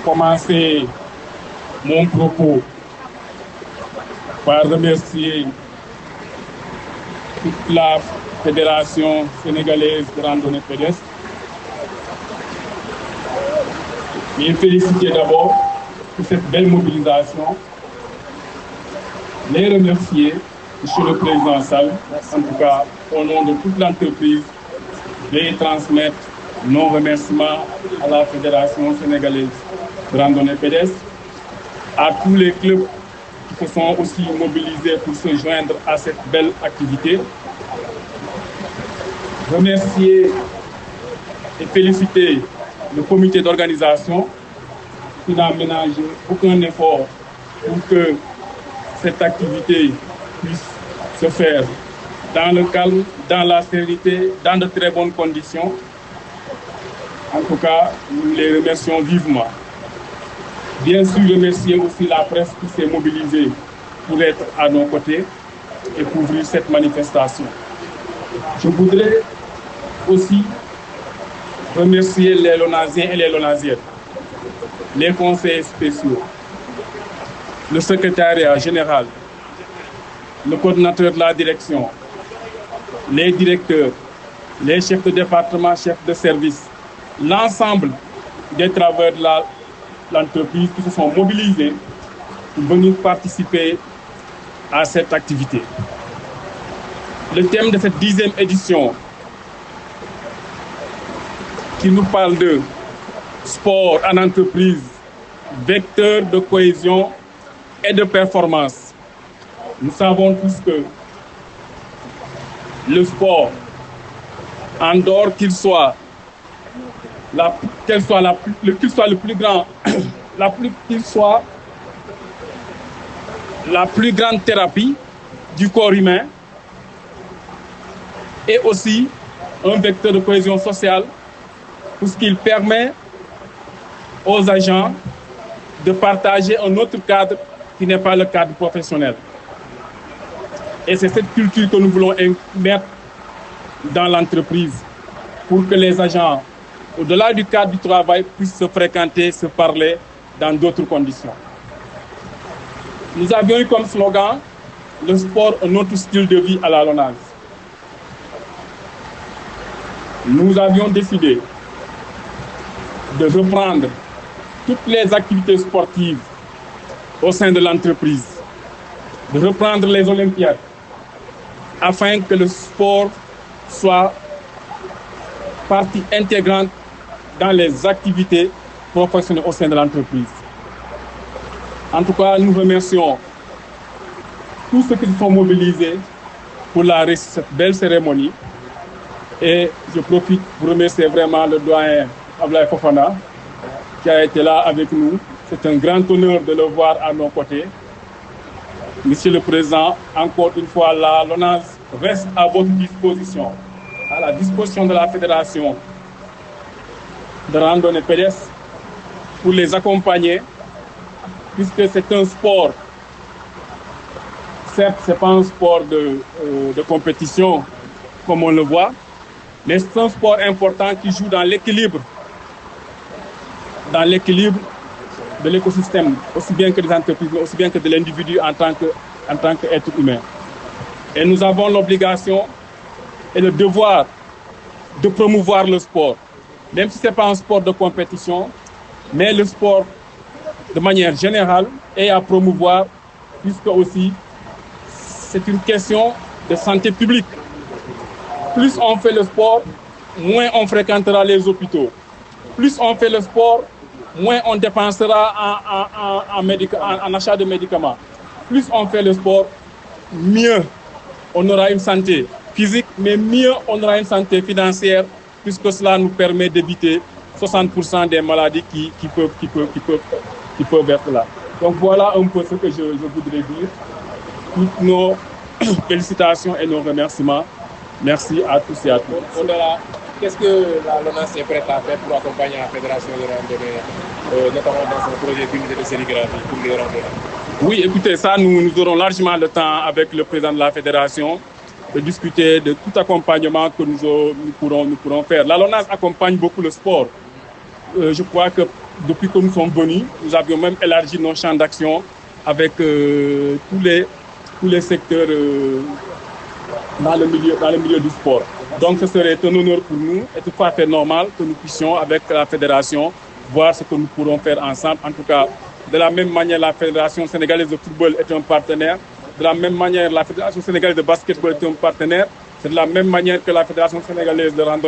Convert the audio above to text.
commencer mon propos par remercier toute la Fédération sénégalaise de randonnée pédestre. Les féliciter d'abord pour cette belle mobilisation. Les remercier, Monsieur le Président Sall, en tout cas au nom de toute l'entreprise, les transmettre nos remerciements à la Fédération sénégalaise de randonnée pédestre, à tous les clubs qui se sont aussi mobilisés pour se joindre à cette belle activité. Remercier et féliciter le comité d'organisation qui n'a ménagé aucun effort pour que cette activité puisse se faire dans le calme, dans la sérénité, dans de très bonnes conditions. En tout cas, nous les remercions vivement. Bien sûr, remercier aussi la presse qui s'est mobilisée pour être à nos côtés et couvrir cette manifestation. Je voudrais aussi remercier les Lonasiens et les Lonasiennes, les conseillers spéciaux, le secrétariat général, le coordinateur de la direction, les directeurs, les chefs de département, chefs de service, l'ensemble des travailleurs de l'entreprise qui se sont mobilisés pour venir participer à cette activité. Le thème de cette 10e édition qui nous parle de sport en entreprise, vecteur de cohésion et de performance. Nous savons tous que le sport, en dehors qu'il soit le plus grand, qu'il soit la plus grande thérapie du corps humain, et aussi un vecteur de cohésion sociale, puisqu'il permet aux agents de partager un autre cadre qui n'est pas le cadre professionnel. Et c'est cette culture que nous voulons mettre dans l'entreprise pour que les agents, au-delà du cadre du travail, puissent se fréquenter, se parler dans d'autres conditions. Nous avions eu comme slogan « Le sport, un autre style de vie à la Lonase ». Nous avions décidé de reprendre toutes les activités sportives au sein de l'entreprise, de reprendre les Olympiades, afin que le sport soit partie intégrante dans les activités professionnelles au sein de l'entreprise. En tout cas, nous remercions tous ceux qui se sont mobilisés pour cette belle cérémonie. Et je profite pour remercier vraiment le doyen Ablaye Fofana qui a été là avec nous. C'est un grand honneur de le voir à nos côtés. Monsieur le Président, encore une fois, la Lonase reste à votre disposition, à la disposition de la Fédération de randonnée pédestre pour les accompagner, puisque c'est un sport, certes, ce n'est pas un sport de compétition comme on le voit, mais c'est un sport important qui joue dans l'équilibre de l'écosystème, aussi bien que des entreprises, mais aussi bien que de l'individu en tant qu'être humain. Et nous avons l'obligation et le devoir de promouvoir le sport, même si ce n'est pas un sport de compétition, mais le sport de manière générale est à promouvoir, puisque aussi c'est une question de santé publique. Plus on fait le sport, moins on fréquentera les hôpitaux. Plus on fait le sport, moins on dépensera en achat de médicaments. Plus on fait le sport, mieux on aura une santé physique, mais mieux on aura une santé financière, puisque cela nous permet d'éviter 60% des maladies qui peuvent être là. Donc voilà un peu ce que je voudrais dire. Toutes nos félicitations et nos remerciements. Merci à tous et à toutes. Au-delà, qu'est-ce que la Lonase est prête à faire pour accompagner la Fédération de randonnée, notamment dans son projet d'unité de sérigraphie pour les randonneurs? Oui, écoutez, ça, nous aurons largement le temps avec le président de la Fédération de discuter de tout accompagnement que nous pourrons faire. La Lonase accompagne beaucoup le sport. Je crois que depuis que nous sommes venus, nous avions même élargi nos champs d'action avec tous les secteurs dans le milieu du sport. Donc ce serait un honneur pour nous et tout à fait normal que nous puissions, avec la fédération, voir ce que nous pourrons faire ensemble. En tout cas, de la même manière, la Fédération sénégalaise de football est un partenaire. De la même manière, la Fédération sénégalaise de basketball est un partenaire. C'est de la même manière que la Fédération sénégalaise de randonnée